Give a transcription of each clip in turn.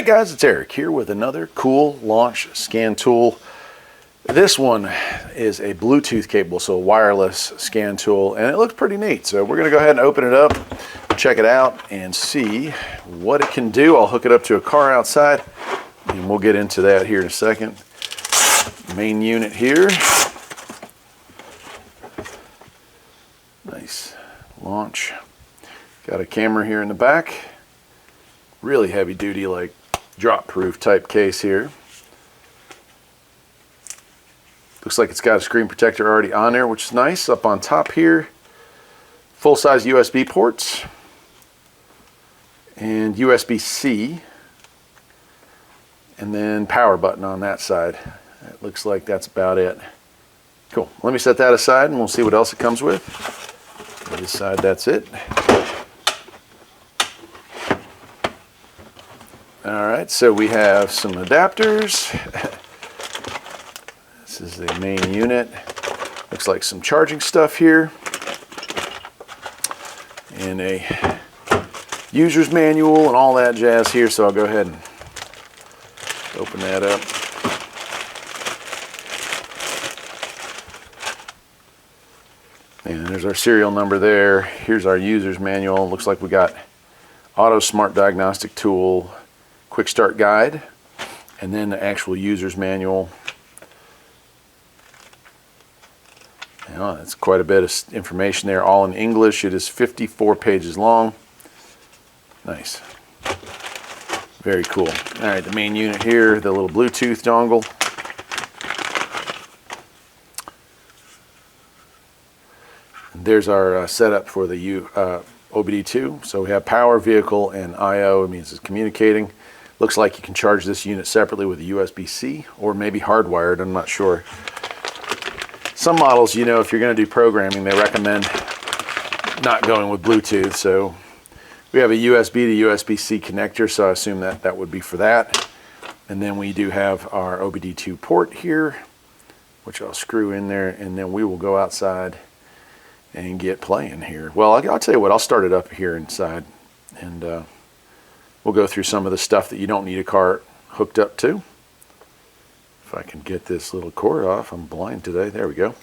Hey guys, it's Eric here with another cool launch scan tool. This one is a Bluetooth capable, so a wireless scan tool, and it looks pretty neat. So we're going to go ahead and open it up, check it out, and see what it can do. I'll hook it up to a car outside, and we'll get into that here in a second. Main unit here. Nice launch. Got a camera here in the back. Really heavy duty, like drop proof type case here. Looks like it's got a screen protector already on there, which is nice. Up on top here, full size USB ports and USB-C, and then power button on that side. It looks like that's about it. Cool. Let me set that aside and we'll see what else it comes with. On this side, that's it. Alright, so we have some adapters. This is the main unit. Looks like some charging stuff here. And a user's manual and all that jazz here, so I'll go ahead and open that up. And there's our serial number there. Here's our user's manual. Looks like we got Auto Smart Diagnostic Tool, Quick Start Guide, and then the actual user's manual. Oh, that's quite a bit of information there, all in English. It is 54 pages long. Nice. Very cool. All right, the main unit here, the little Bluetooth dongle. And there's our setup for the OBD2. So we have power, vehicle, and I/O. It means it's communicating. Looks like you can charge this unit separately with a USB-C or maybe hardwired. I'm not sure. Some models, you know, if you're going to do programming, they recommend not going with Bluetooth. So we have a USB to USB-C connector, so I assume that that would be for that. And then we do have our OBD2 port here, which I'll screw in there, and then we will go outside and get playing here. Well, I'll tell you what, I'll start it up here inside, and we'll go through some of the stuff that you don't need a car hooked up to. If I can get this little cord off, I'm blind today. There we go.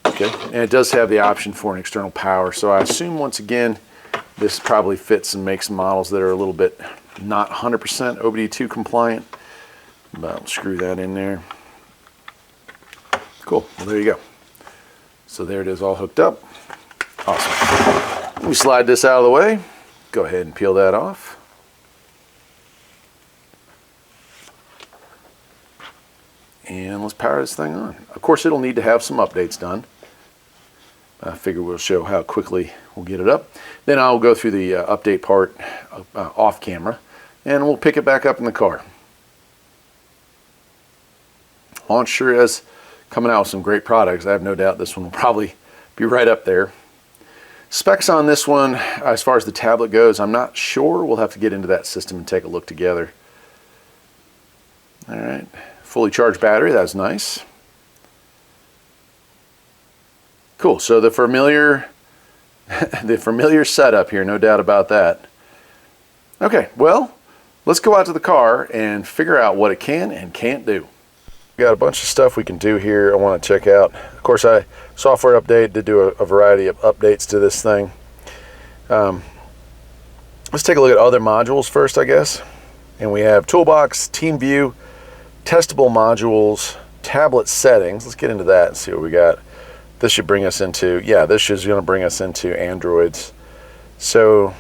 Okay, and it does have the option for an external power. So I assume, once again, this probably fits and makes models that are a little bit not 100% OBD2 compliant. But I'll screw that in there. Cool, well there you go. So there it is, all hooked up. Awesome. Let me slide this out of the way. Go ahead and peel that off. And let's power this thing on. Of course, it'll need to have some updates done. I figure we'll show how quickly we'll get it up. Then I'll go through the update part off camera, and we'll pick it back up in the car. Launch sure is coming out with some great products. I have no doubt this one will probably be right up there. Specs on this one, as far as the tablet goes, I'm not sure. We'll have to get into that system and take a look together. All right. Fully charged battery, that's nice. Cool, so the familiar setup here, no doubt about that. Okay, well, let's go out to the car and figure out what it can and can't do. We got a bunch of stuff we can do here I want to check out. Of course, software update to do a variety of updates to this thing. Let's take a look at other modules first, I guess. And we have Toolbox, Team View, Testable modules, tablet settings. Let's get into that and see what we got. This should bring us into, yeah, this is going to bring us into Androids. So,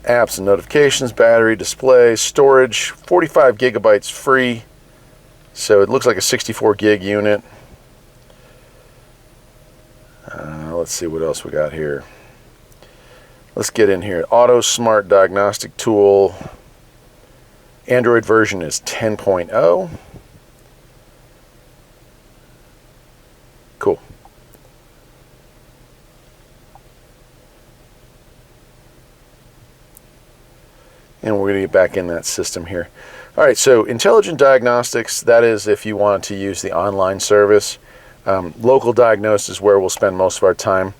apps and notifications, battery, display, storage, 45 gigabytes free. So it looks like a 64 gig unit. Let's see what else we got here. Let's get in here. Auto Smart Diagnostic Tool. Android version is 10.0. Cool. And we're going to get back in that system here. All right, so Intelligent Diagnostics, that is if you want to use the online service. Local diagnosis is where we'll spend most of our time.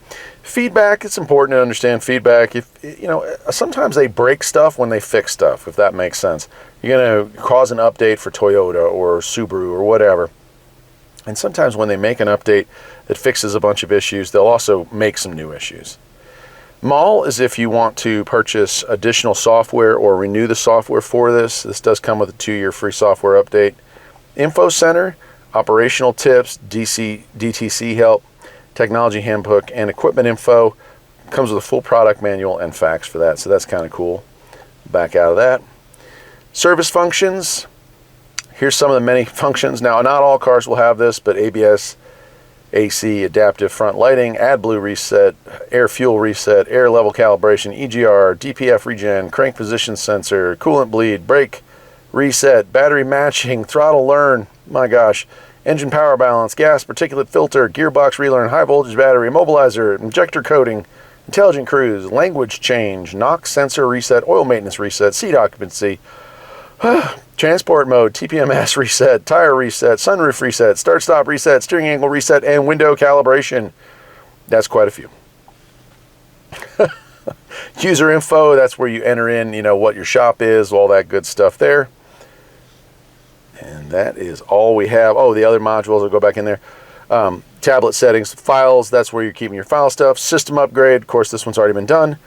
Feedback, it's important to understand feedback. If sometimes they break stuff when they fix stuff, if that makes sense. You're going to cause an update for Toyota or Subaru or whatever. And sometimes when they make an update that fixes a bunch of issues, they'll also make some new issues. MAL is if you want to purchase additional software or renew the software for this. This does come with a 2-year free software update. Info Center, operational tips, DTC help, technology handbook, and equipment info. Comes with a full product manual and facts for that, so that's kind of cool. Back out of that. Service functions. Here's some of the many functions. Now, not all cars will have this, but ABS, AC, adaptive front lighting, AdBlue reset, air fuel reset, air level calibration, EGR, DPF regen, crank position sensor, coolant bleed, brake reset, battery matching, throttle learn, my gosh, engine power balance, gas particulate filter, gearbox relearn, high voltage battery, immobilizer, injector coating, intelligent cruise, language change, NOx sensor reset, oil maintenance reset, seat occupancy, transport mode, TPMS reset, tire reset, sunroof reset, start-stop reset, steering angle reset, and window calibration. That's quite a few. User info, that's where you enter in, what your shop is, all that good stuff there. And that is all we have. Oh, the other modules will go back in there. Tablet settings, files, that's where you're keeping your file stuff. System upgrade, of course, this one's already been done.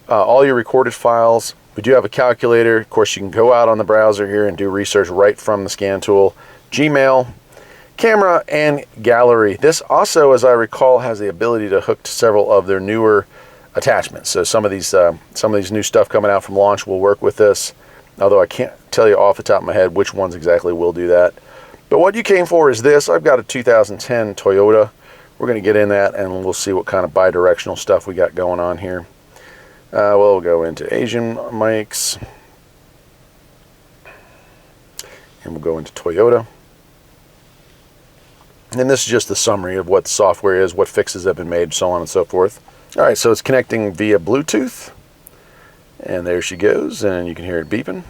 All your recorded files. We do have a calculator. Of course, you can go out on the browser here and do research right from the scan tool. Gmail, camera, and gallery. This also, as I recall, has the ability to hook to several of their newer attachments. So some of these new stuff coming out from launch will work with this. Although I can't tell you off the top of my head which ones exactly will do that. But what you came for is this. I've got a 2010 Toyota. We're going to get in that and we'll see what kind of bi-directional stuff we got going on here. We'll go into Asian mics. And we'll go into Toyota. And this is just the summary of what the software is, what fixes have been made, so on and so forth. All right, so it's connecting via Bluetooth. And there she goes, and you can hear it beeping.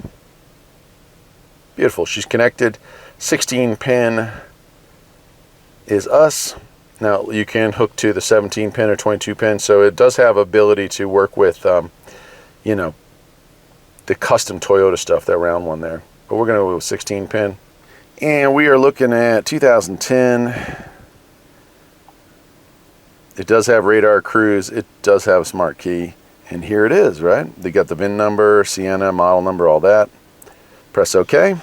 Beautiful, she's connected. 16-pin is us. Now, you can hook to the 17-pin or 22-pin, so it does have ability to work with, the custom Toyota stuff, that round one there. But we're going to go with 16-pin. And we are looking at 2010. It does have radar cruise. It does have a smart key. And here it is, right? They got the VIN number, Sienna, model number, all that. Press OK.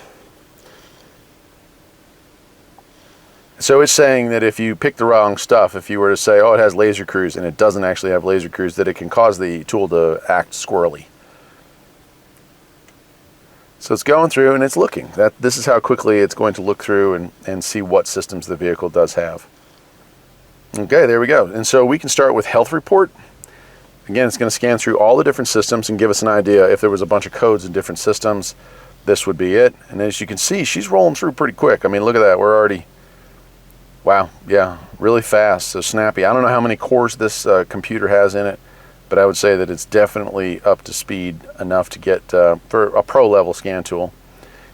So it's saying that if you pick the wrong stuff, if you were to say, oh, it has laser cruise, and it doesn't actually have laser cruise, that it can cause the tool to act squirrely. So it's going through and it's looking. This is how quickly it's going to look through and see what systems the vehicle does have. Okay, there we go. And so we can start with health report. Again, it's going to scan through all the different systems and give us an idea. If there was a bunch of codes in different systems, this would be it. And as you can see, she's rolling through pretty quick. I mean, look at that. We're already, wow, yeah, really fast, so snappy. I don't know how many cores this computer has in it, but I would say that it's definitely up to speed enough to get for a pro-level scan tool.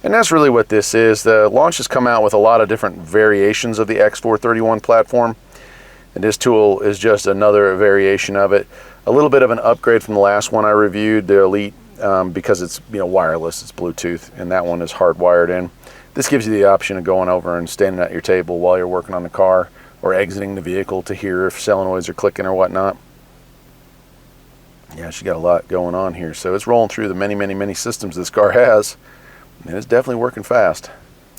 And that's really what this is. The launch has come out with a lot of different variations of the X431 platform, and this tool is just another variation of it. A little bit of an upgrade from the last one I reviewed, the Elite, because it's wireless, it's Bluetooth, and that one is hardwired in. This gives you the option of going over and standing at your table while you're working on the car or exiting the vehicle to hear if solenoids are clicking or whatnot. Yeah, she's got a lot going on here. So it's rolling through the many, many, many systems this car has, and it's definitely working fast.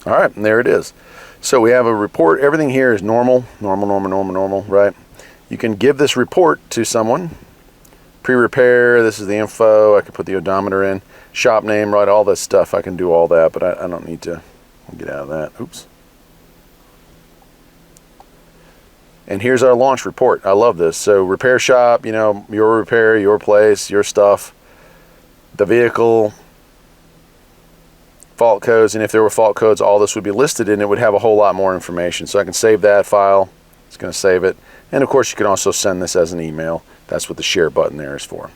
All right, and there it is. So we have a report. Everything here is normal, right? You can give this report to someone. Pre-repair, this is the info. I can put the odometer in. Shop name, right, all this stuff. I can do all that, but I don't need to get out of that. Oops. And here's our launch report. I love this. So repair shop, your repair, your place, your stuff, the vehicle, fault codes, and if there were fault codes, all this would be listed and it would have a whole lot more information. So I can save that file. It's going to save it. And of course, you can also send this as an email. That's what the share button there is for.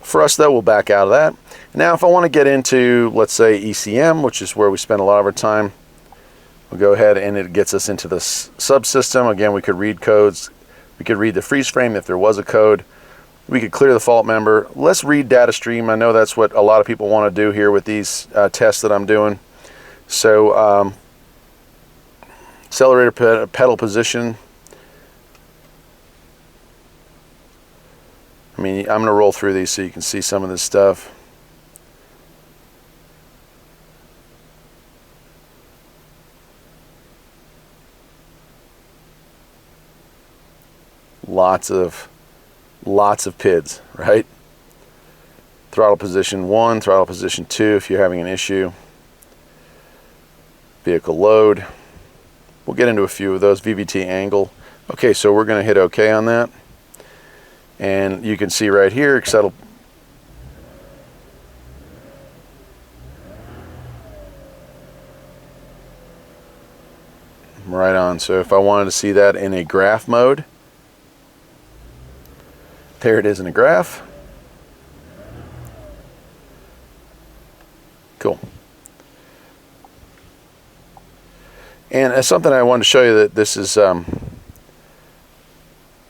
For us, though, we'll back out of that. Now, if I want to get into, let's say, ECM, which is where we spend a lot of our time, We'll go ahead and it gets us into the subsystem. Again, we could read codes. We could read the freeze frame if there was a code. We could clear the fault member. Let's read data stream. I know that's what a lot of people want to do here with these tests that I'm doing. So accelerator pedal position. I mean, I'm going to roll through these so you can see some of this stuff. Lots of PIDs, right? Throttle position 1, throttle position 2 if you're having an issue. Vehicle load. We'll get into a few of those. VVT angle. Okay, so we're going to hit OK on that. And you can see right here, settle. Right on. So if I wanted to see that in a graph mode, there it is in a graph. Cool. And as something I wanted to show you, that this is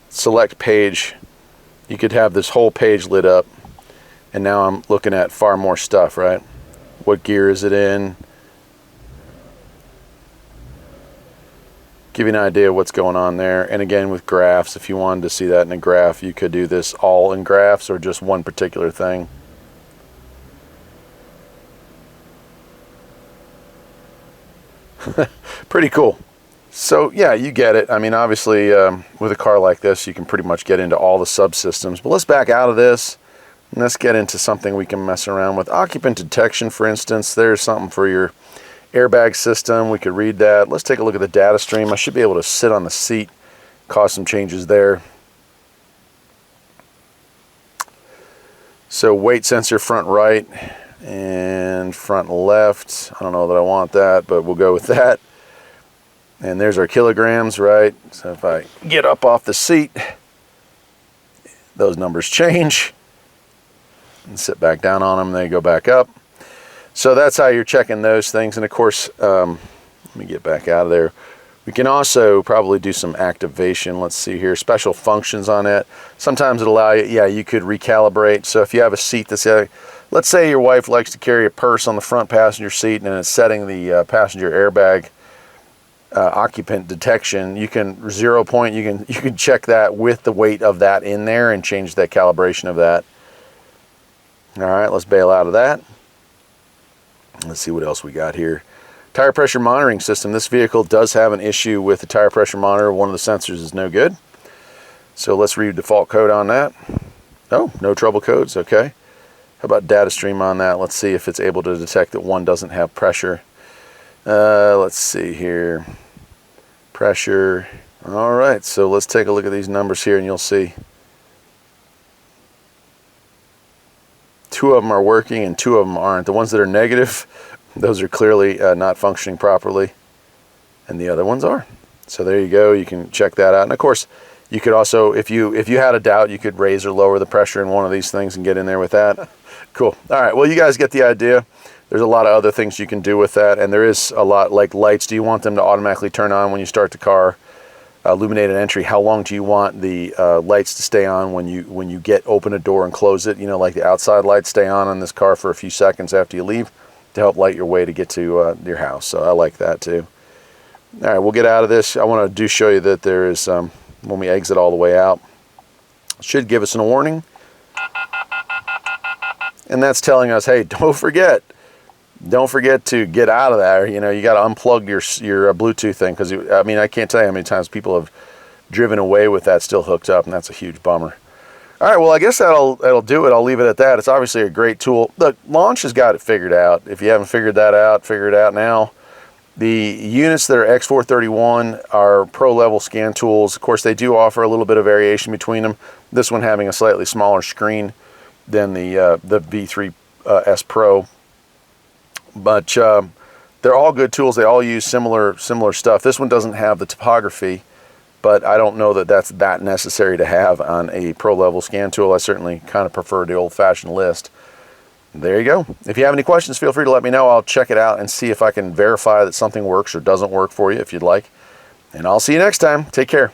select page. You could have this whole page lit up, and now I'm looking at far more stuff, right? What gear is it in? Give you an idea of what's going on there. And again, with graphs, if you wanted to see that in a graph, you could do this all in graphs or just one particular thing. Pretty cool. So yeah, you get it. I mean, obviously with a car like this, you can pretty much get into all the subsystems. But let's back out of this and let's get into something we can mess around with. Occupant detection, for instance. There's something for your airbag system. We could read that. Let's take a look at the data stream. I should be able to sit on the seat, cause some changes there. So weight sensor front right and front left. I don't know that I want that, but we'll go with that. And there's our kilograms, right? So if I get up off the seat, those numbers change. And sit back down on them, they go back up. So that's how you're checking those things. And of course, let me get back out of there. We can also probably do some activation. Let's see here, special functions on it. Sometimes it'll allow you, yeah, you could recalibrate. So if you have a seat that's, let's say your wife likes to carry a purse on the front passenger seat and it's setting the passenger airbag occupant detection, you can 0 point, you can check that with the weight of that in there and change that calibration of that. All right, let's bail out of that. Let's see what else we got here. Tire pressure monitoring system. This vehicle does have an issue with the tire pressure monitor. One of the sensors is no good. So let's read default code on that. Oh, no trouble codes, okay. How about data stream on that? Let's see if it's able to detect that one doesn't have pressure. Let's see here. Pressure. All right, so let's take a look at these numbers here and you'll see. 2 of them are working and 2 of them aren't. The ones that are negative, those are clearly not functioning properly, and the other ones are. So there you go. You can check that out. And of course, you could also, if you had a doubt, you could raise or lower the pressure in one of these things and get in there with that. Cool. All right. Well, you guys get the idea. There's a lot of other things you can do with that, and there is a lot like lights. Do you want them to automatically turn on when you start the car? Illuminated entry. How long do you want the lights to stay on when you open a door and close it? You know, like the outside lights stay on this car for a few seconds after you leave to help light your way to get to your house. So I like that too. All right, we'll get out of this. I want to show you that there is when we exit all the way out, it should give us a warning, and that's telling us, hey, don't forget to get out of there. You know, you got to unplug your Bluetooth thing, because I mean, I can't tell you how many times people have driven away with that still hooked up, and that's a huge bummer. All right, well, I guess that'll do it. I'll leave it at that. It's obviously a great tool. Look, Launch has got it figured out. If you haven't figured that out, figure it out now. The units that are X431 are pro-level scan tools. Of course, they do offer a little bit of variation between them. This one having a slightly smaller screen than the V3S Pro. But they're all good tools. They all use similar stuff. This one doesn't have the topography, but I don't know that that's that necessary to have on a pro-level scan tool. I certainly kind of prefer the old-fashioned list. There you go. If you have any questions, feel free to let me know. I'll check it out and see if I can verify that something works or doesn't work for you if you'd like. And I'll see you next time. Take care.